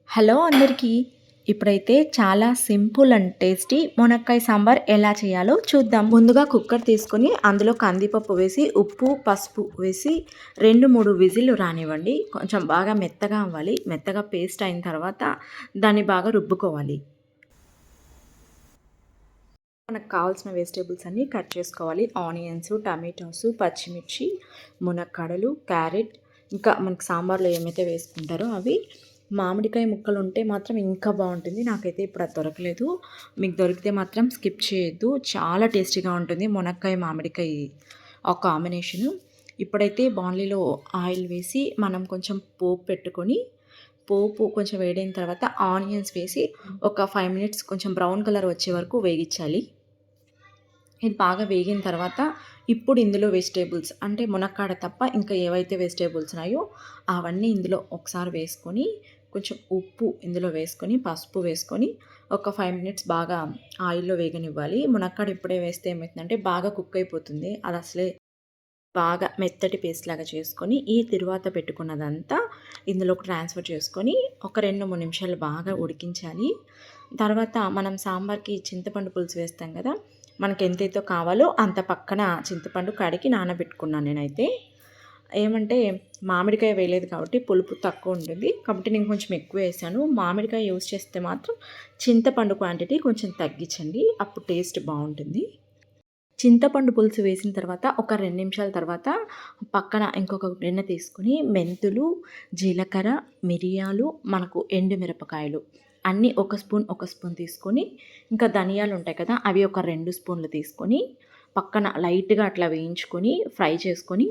Hello అందరికీ. ఇప్పుడైతే చాలా సింపుల్ అండ్ టేస్టీ మునక్కాయ సాంబార్ ఎలా చేయాలో చూద్దాం. ముందుగా కుక్కర్ తీసుకొని అందులో కందిపప్పు వేసి ఉప్పు, పసుపు వేసి 2-3 విజిల్లు రానివ్వండి. కొంచెం బాగా మెత్తగా అవ్వాలి. మెత్తగా పేస్ట్ అయిన తర్వాత దాన్ని బాగా రుబ్బుకోవాలి. మనకు కావాల్సిన వెజిటేబుల్స్ అన్నీ కట్ చేసుకోవాలి. ఆనియన్స్, టమాటోస్, పచ్చిమిర్చి, మునక్కాడలు, క్యారెట్, ఇంకా మనకు సాంబార్లో ఏమైతే వేసుకుంటారో అవి. మామిడికాయ ముక్కలు ఉంటే మాత్రం ఇంకా బాగుంటుంది. నాకైతే ఇప్పుడు అది దొరకలేదు. మీకు దొరికితే మాత్రం స్కిప్ చేయొద్దు. చాలా టేస్టీగా ఉంటుంది మునక్కాయ మామిడికాయ ఆ కాంబినేషను. ఇప్పుడైతే బాండ్లీలో ఆయిల్ వేసి మనం కొంచెం పోపు పెట్టుకొని, పోపు కొంచెం వేడైన తర్వాత ఆనియన్స్ వేసి ఒక 5 మినిట్స్ కొంచెం బ్రౌన్ కలర్ వచ్చే వరకు వేగించాలి. ఇది బాగా వేగిన తర్వాత ఇప్పుడు ఇందులో వెజిటేబుల్స్ అంటే మునక్కాడ తప్ప ఇంకా ఏవైతే వెజిటేబుల్స్ ఉన్నాయో అవన్నీ ఇందులో ఒకసారి వేసుకొని, కొంచెం ఉప్పు ఇందులో వేసుకొని, పసుపు వేసుకొని ఒక 5 మినిట్స్ బాగా ఆయిల్లో వేగనివ్వాలి. మునక్కాడ ఇప్పుడే వేస్తే ఏమవుతుందంటే బాగా కుక్ అయిపోతుంది. అది అసలే బాగా మెత్తటి పేస్ట్ లాగా చేసుకొని ఈ తిరువాత పెట్టుకున్నదంతా ఇందులోకి ట్రాన్స్ఫర్ చేసుకొని ఒక 2-3 నిమిషాలు బాగా ఉడికించాలి. తర్వాత మనం సాంబార్కి చింతపండు పులుసు వేస్తాం కదా, మనకి ఎంతైతే కావాలో అంత పక్కన చింతపండు కడిగి నానబెట్టుకున్నాను నేనైతే. ఏమంటే మామిడికాయ వేయలేదు కాబట్టి పులుపు తక్కువ ఉంటుంది కాబట్టి నేను కొంచెం ఎక్కువ వేసాను. మామిడికాయ యూస్ చేస్తే మాత్రం చింతపండు క్వాంటిటీ కొంచెం తగ్గించండి, అప్పుడు టేస్ట్ బాగుంటుంది. చింతపండు పులుసు వేసిన తర్వాత ఒక 2 నిమిషాల తర్వాత పక్కన ఇంకొక గిన్నె తీసుకొని మెంతులు, జీలకర్ర, మిరియాలు, మనకు ఎండుమిరపకాయలు అన్నీ ఒక స్పూన్ తీసుకొని, ఇంకా ధనియాలు ఉంటాయి కదా అవి ఒక 2 స్పూన్లు తీసుకొని పక్కన లైట్గా అట్లా వేయించుకొని ఫ్రై చేసుకొని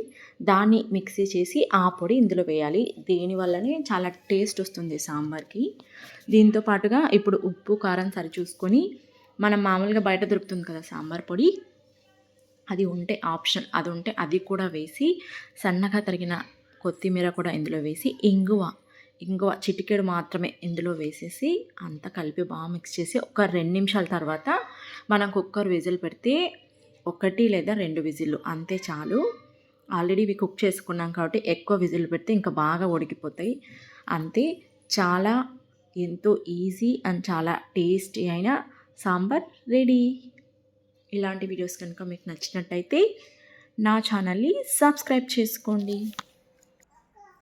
దాన్ని మిక్సీ చేసి ఆ పొడి ఇందులో వేయాలి. దీనివల్లనే చాలా టేస్ట్ వస్తుంది సాంబార్కి. దీంతో పాటుగా ఇప్పుడు ఉప్పు, కారం సరి చూసుకొని మనం మామూలుగా బయట దొరుకుతుంది కదా సాంబార్ పొడి, అది ఉంటే ఆప్షన్, అది ఉంటే అది కూడా వేసి సన్నగా తరిగిన కొత్తిమీర కూడా ఇందులో వేసి ఇంగువ చిటికెడు మాత్రమే ఇందులో వేసేసి అంతా కలిపి బాగా మిక్స్ చేసి ఒక 2 నిమిషాల తర్వాత మనం కుక్కర్ విజిల్ పెడితే 1 లేదా 2 విజిల్లు అంతే చాలు. ఆల్రెడీ ఇవి కుక్ చేసుకున్నాం కాబట్టి ఎక్కువ విజిల్ పెడితే ఇంకా బాగా ఉడికిపోతాయి. అంతే, చాలా ఎంతో ఈజీ అండ్ చాలా టేస్టీ అయిన సాంబార్ రెడీ. ఇలాంటి వీడియోస్ కనుక మీకు నచ్చినట్టయితే నా ఛానల్ని సబ్స్క్రైబ్ చేసుకోండి.